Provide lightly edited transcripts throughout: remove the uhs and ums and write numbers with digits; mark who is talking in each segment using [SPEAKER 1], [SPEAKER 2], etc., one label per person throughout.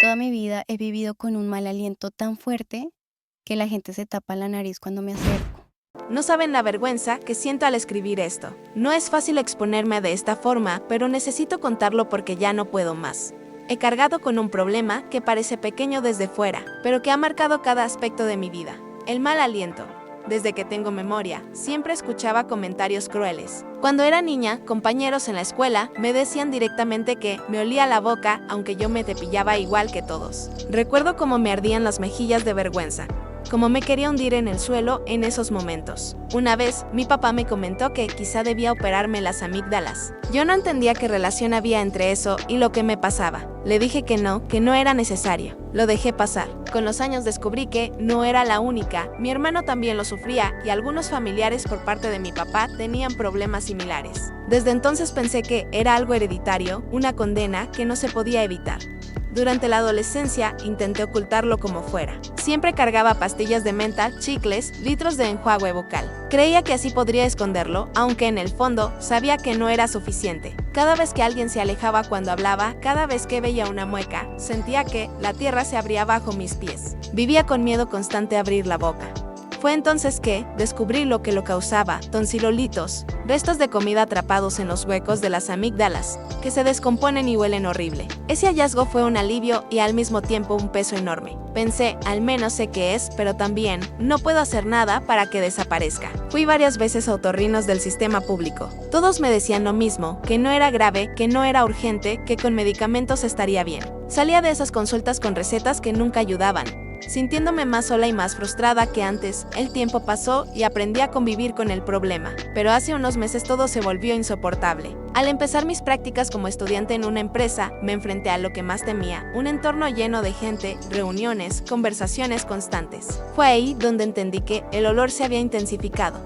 [SPEAKER 1] toda mi vida he vivido con un mal aliento tan fuerte que la gente se tapa la nariz cuando me acerco.
[SPEAKER 2] No saben la vergüenza que siento al escribir esto. No es fácil exponerme de esta forma, pero necesito contarlo porque ya no puedo más. He cargado con un problema que parece pequeño desde fuera, pero que ha marcado cada aspecto de mi vida. El mal aliento. Desde que tengo memoria, siempre escuchaba comentarios crueles. Cuando era niña, compañeros en la escuela me decían directamente que me olía la boca, aunque yo me cepillaba igual que todos. Recuerdo cómo me ardían las mejillas de vergüenza, como me quería hundir en el suelo en esos momentos. Una vez, mi papá me comentó que quizá debía operarme las amígdalas. Yo no entendía qué relación había entre eso y lo que me pasaba. Le dije que no era necesario. Lo dejé pasar. Con los años descubrí que no era la única. Mi hermano también lo sufría y algunos familiares por parte de mi papá tenían problemas similares. Desde entonces pensé que era algo hereditario, una condena que no se podía evitar. Durante la adolescencia intenté ocultarlo como fuera. Siempre cargaba pastillas de menta, chicles, litros de enjuague bucal. Creía que así podría esconderlo, aunque en el fondo sabía que no era suficiente. Cada vez que alguien se alejaba cuando hablaba, cada vez que veía una mueca, sentía que la tierra se abría bajo mis pies. Vivía con miedo constante a abrir la boca. Fue entonces que descubrí lo que lo causaba: tonsilolitos, restos de comida atrapados en los huecos de las amígdalas, que se descomponen y huelen horrible. Ese hallazgo fue un alivio y al mismo tiempo un peso enorme. Pensé, al menos sé qué es, pero también no puedo hacer nada para que desaparezca. Fui varias veces a otorrinos del sistema público. Todos me decían lo mismo, que no era grave, que no era urgente, que con medicamentos estaría bien. Salía de esas consultas con recetas que nunca ayudaban, sintiéndome más sola y más frustrada que antes. El tiempo pasó y aprendí a convivir con el problema, pero hace unos meses todo se volvió insoportable. Al empezar mis prácticas como estudiante en una empresa, me enfrenté a lo que más temía: un entorno lleno de gente, reuniones, conversaciones constantes. Fue ahí donde entendí que el olor se había intensificado.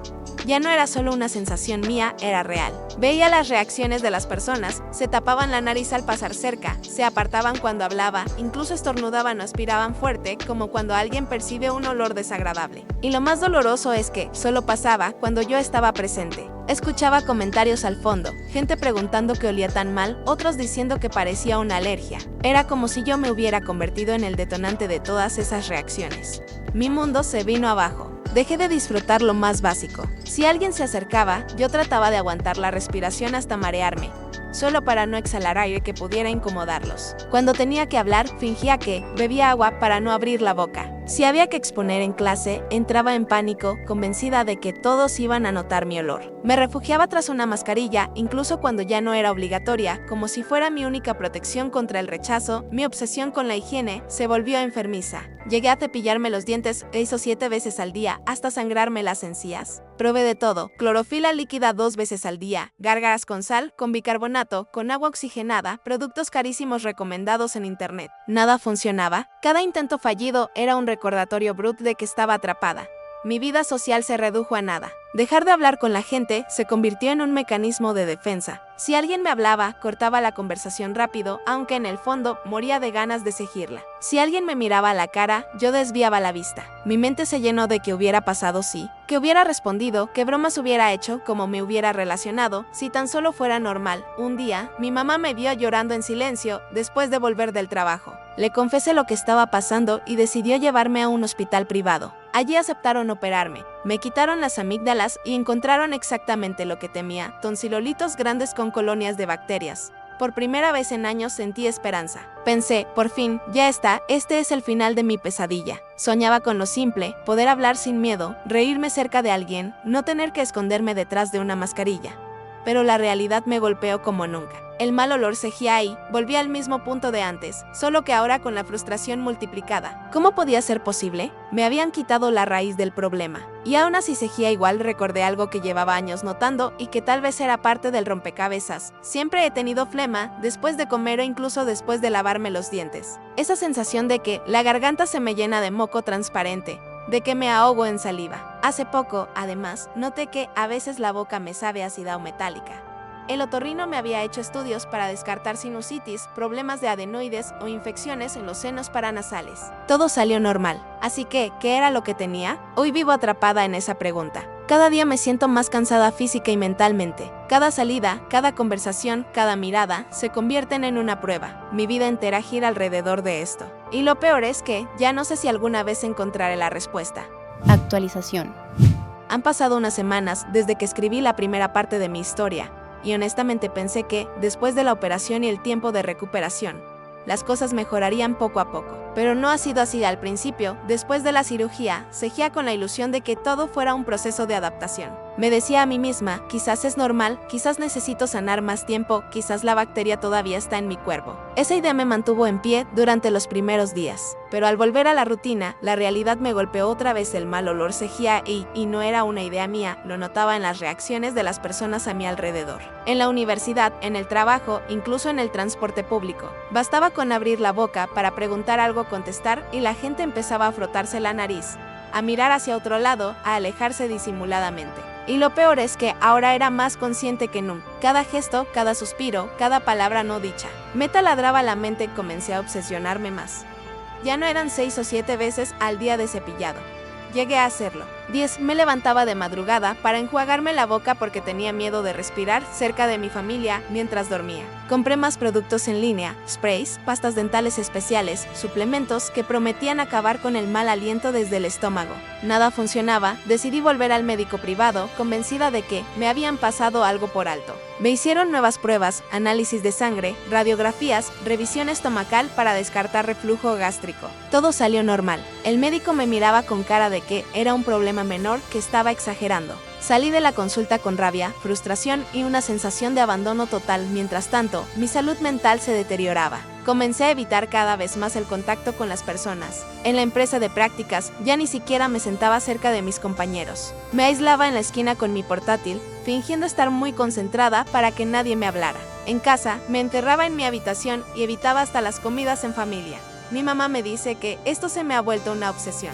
[SPEAKER 2] Ya no era solo una sensación mía, era real. Veía las reacciones de las personas: se tapaban la nariz al pasar cerca, se apartaban cuando hablaba, incluso estornudaban o aspiraban fuerte, como cuando alguien percibe un olor desagradable. Y lo más doloroso es que solo pasaba cuando yo estaba presente. Escuchaba comentarios al fondo, gente preguntando qué olía tan mal, otros diciendo que parecía una alergia. Era como si yo me hubiera convertido en el detonante de todas esas reacciones. Mi mundo se vino abajo. Dejé de disfrutar lo más básico. Si alguien se acercaba, yo trataba de aguantar la respiración hasta marearme, solo para no exhalar aire que pudiera incomodarlos. Cuando tenía que hablar, fingía que bebía agua para no abrir la boca. Si había que exponer en clase, entraba en pánico, convencida de que todos iban a notar mi olor. Me refugiaba tras una mascarilla, incluso cuando ya no era obligatoria, como si fuera mi única protección contra el rechazo. Mi obsesión con la higiene se volvió enfermiza. Llegué a cepillarme los dientes 6 o 7 veces al día, hasta sangrarme las encías. Probé de todo: clorofila líquida 2 veces al día, gárgaras con sal, con bicarbonato, con agua oxigenada, productos carísimos recomendados en internet. Nada funcionaba. Cada intento fallido era un recordatorio bruto de que estaba atrapada. Mi vida social se redujo a nada. Dejar de hablar con la gente se convirtió en un mecanismo de defensa. Si alguien me hablaba, cortaba la conversación rápido, aunque en el fondo moría de ganas de seguirla. Si alguien me miraba a la cara, yo desviaba la vista. Mi mente se llenó de qué hubiera pasado si, qué hubiera respondido, qué bromas hubiera hecho, cómo me hubiera relacionado, si tan solo fuera normal. Un día, mi mamá me vio llorando en silencio después de volver del trabajo. Le confesé lo que estaba pasando y decidió llevarme a un hospital privado. Allí aceptaron operarme. Me quitaron las amígdalas y encontraron exactamente lo que temía: tonsilolitos grandes con colonias de bacterias. Por primera vez en años sentí esperanza. Pensé, por fin, ya está, este es el final de mi pesadilla. Soñaba con lo simple: poder hablar sin miedo, reírme cerca de alguien, no tener que esconderme detrás de una mascarilla. Pero la realidad me golpeó como nunca. El mal olor seguía ahí, volví al mismo punto de antes, solo que ahora con la frustración multiplicada. ¿Cómo podía ser posible? Me habían quitado la raíz del problema. Y aún así seguía igual. Recordé algo que llevaba años notando y que tal vez era parte del rompecabezas. Siempre he tenido flema, después de comer o incluso después de lavarme los dientes. Esa sensación de que la garganta se me llena de moco transparente, de que me ahogo en saliva. Hace poco, además, noté que a veces la boca me sabe ácida o metálica. El otorrino me había hecho estudios para descartar sinusitis, problemas de adenoides o infecciones en los senos paranasales. Todo salió normal. Así que, ¿qué era lo que tenía? Hoy vivo atrapada en esa pregunta. Cada día me siento más cansada física y mentalmente. Cada salida, cada conversación, cada mirada se convierten en una prueba. Mi vida entera gira alrededor de esto. Y lo peor es que ya no sé si alguna vez encontraré la respuesta.
[SPEAKER 1] Actualización.
[SPEAKER 2] Han pasado unas semanas desde que escribí la primera parte de mi historia, y honestamente pensé que, después de la operación y el tiempo de recuperación, las cosas mejorarían poco a poco. Pero no ha sido así al principio. Después de la cirugía, seguía con la ilusión de que todo fuera un proceso de adaptación. Me decía a mí misma, quizás es normal, quizás necesito sanar más tiempo, quizás la bacteria todavía está en mi cuerpo. Esa idea me mantuvo en pie durante los primeros días. Pero al volver a la rutina, la realidad me golpeó otra vez. El mal olor seguía y no era una idea mía, lo notaba en las reacciones de las personas a mi alrededor. En la universidad, en el trabajo, incluso en el transporte público. Bastaba con abrir la boca para preguntar algo, contestar, y la gente empezaba a frotarse la nariz, a mirar hacia otro lado, a alejarse disimuladamente. Y lo peor es que ahora era más consciente que nunca. Cada gesto, cada suspiro, cada palabra no dicha. Me taladraba la mente y comencé a obsesionarme más. Ya no eran 6 o 7 veces al día de cepillado. Llegué a hacerlo. 10. Me levantaba de madrugada para enjuagarme la boca porque tenía miedo de respirar cerca de mi familia mientras dormía. Compré más productos en línea, sprays, pastas dentales especiales, suplementos que prometían acabar con el mal aliento desde el estómago. Nada funcionaba. Decidí volver al médico privado, convencida de que me habían pasado algo por alto. Me hicieron nuevas pruebas, análisis de sangre, radiografías, revisión estomacal para descartar reflujo gástrico. Todo salió normal. El médico me miraba con cara de que era un problema menor, que estaba exagerando. Salí de la consulta con rabia, frustración y una sensación de abandono total. Mientras tanto, mi salud mental se deterioraba. Comencé a evitar cada vez más el contacto con las personas. En la empresa de prácticas, ya ni siquiera me sentaba cerca de mis compañeros. Me aislaba en la esquina con mi portátil, fingiendo estar muy concentrada para que nadie me hablara. En casa, me encerraba en mi habitación y evitaba hasta las comidas en familia. Mi mamá me dice que esto se me ha vuelto una obsesión.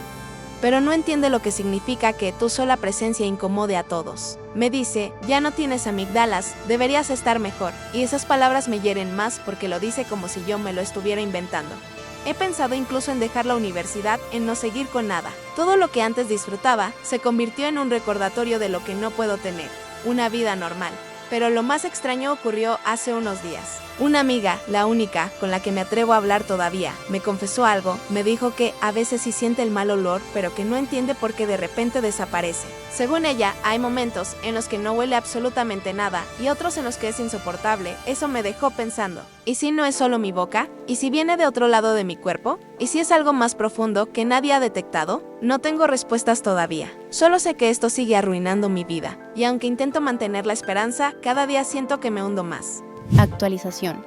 [SPEAKER 2] Pero no entiende lo que significa que tu sola presencia incomode a todos. Me dice, ya no tienes amígdalas, deberías estar mejor. Y esas palabras me hieren más porque lo dice como si yo me lo estuviera inventando. He pensado incluso en dejar la universidad, en no seguir con nada. Todo lo que antes disfrutaba se convirtió en un recordatorio de lo que no puedo tener, una vida normal. Pero lo más extraño ocurrió hace unos días. Una amiga, la única con la que me atrevo a hablar todavía, me confesó algo. Me dijo que a veces sí siente el mal olor, pero que no entiende por qué de repente desaparece. Según ella, hay momentos en los que no huele absolutamente nada y otros en los que es insoportable. Eso me dejó pensando. ¿Y si no es solo mi boca? ¿Y si viene de otro lado de mi cuerpo? ¿Y si es algo más profundo que nadie ha detectado? No tengo respuestas todavía. Solo sé que esto sigue arruinando mi vida. Y aunque intento mantener la esperanza, cada día siento que me hundo más.
[SPEAKER 1] Actualización.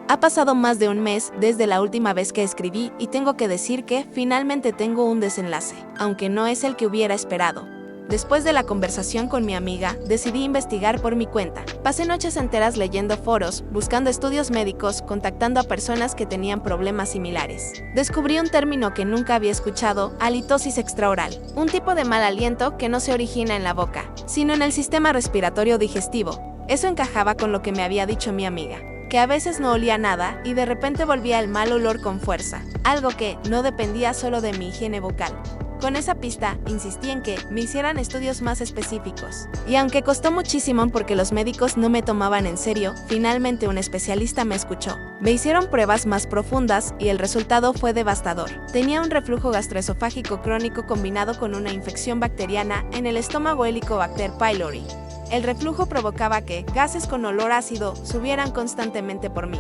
[SPEAKER 2] Ha pasado más de un mes desde la última vez que escribí y tengo que decir que finalmente tengo un desenlace, aunque no es el que hubiera esperado. Después de la conversación con mi amiga, decidí investigar por mi cuenta. Pasé noches enteras leyendo foros, buscando estudios médicos, contactando a personas que tenían problemas similares. Descubrí un término que nunca había escuchado: halitosis extraoral, un tipo de mal aliento que no se origina en la boca, sino en el sistema respiratorio digestivo. Eso encajaba con lo que me había dicho mi amiga, que a veces no olía nada y de repente volvía el mal olor con fuerza, algo que no dependía solo de mi higiene vocal. Con esa pista, insistí en que me hicieran estudios más específicos. Y aunque costó muchísimo porque los médicos no me tomaban en serio, finalmente un especialista me escuchó. Me hicieron pruebas más profundas y el resultado fue devastador. Tenía un reflujo gastroesofágico crónico combinado con una infección bacteriana en el estómago, Helicobacter pylori. El reflujo provocaba que gases con olor ácido subieran constantemente por mi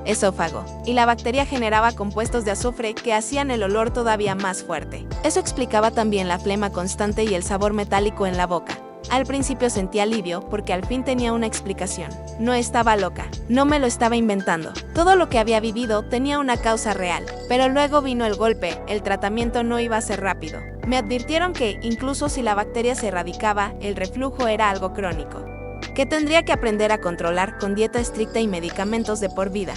[SPEAKER 2] esófago, y la bacteria generaba compuestos de azufre que hacían el olor todavía más fuerte. Eso explicaba también la flema constante y el sabor metálico en la boca. Al principio sentí alivio porque al fin tenía una explicación. No estaba loca, no me lo estaba inventando. Todo lo que había vivido tenía una causa real. Pero luego vino el golpe. El tratamiento no iba a ser rápido. Me advirtieron que, incluso si la bacteria se erradicaba, el reflujo era algo crónico, que tendría que aprender a controlar con dieta estricta y medicamentos de por vida.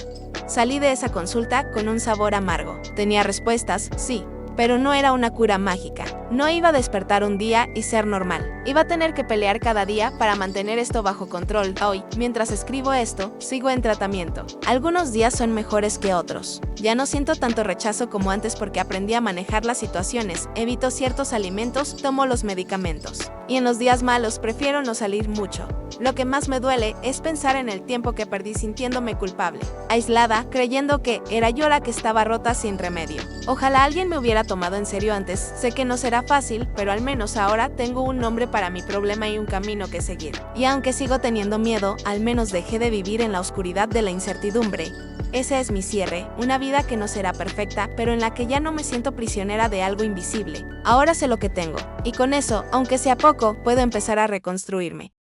[SPEAKER 2] Salí de esa consulta con un sabor amargo. Tenía respuestas, sí, Pero no era una cura mágica. No iba a despertar un día y ser normal. Iba a tener que pelear cada día para mantener esto bajo control. Hoy, mientras escribo esto, sigo en tratamiento. Algunos días son mejores que otros. Ya no siento tanto rechazo como antes porque aprendí a manejar las situaciones, evito ciertos alimentos, tomo los medicamentos. Y en los días malos prefiero no salir mucho. Lo que más me duele es pensar en el tiempo que perdí sintiéndome culpable, aislada, creyendo que era yo la que estaba rota sin remedio. Ojalá alguien me hubiera tomado en serio antes. Sé que no será fácil, pero al menos ahora tengo un nombre para mi problema y un camino que seguir. Y aunque sigo teniendo miedo, al menos dejé de vivir en la oscuridad de la incertidumbre. Ese es mi cierre, una vida que no será perfecta, pero en la que ya no me siento prisionera de algo invisible. Ahora sé lo que tengo, y con eso, aunque sea poco, puedo empezar a reconstruirme.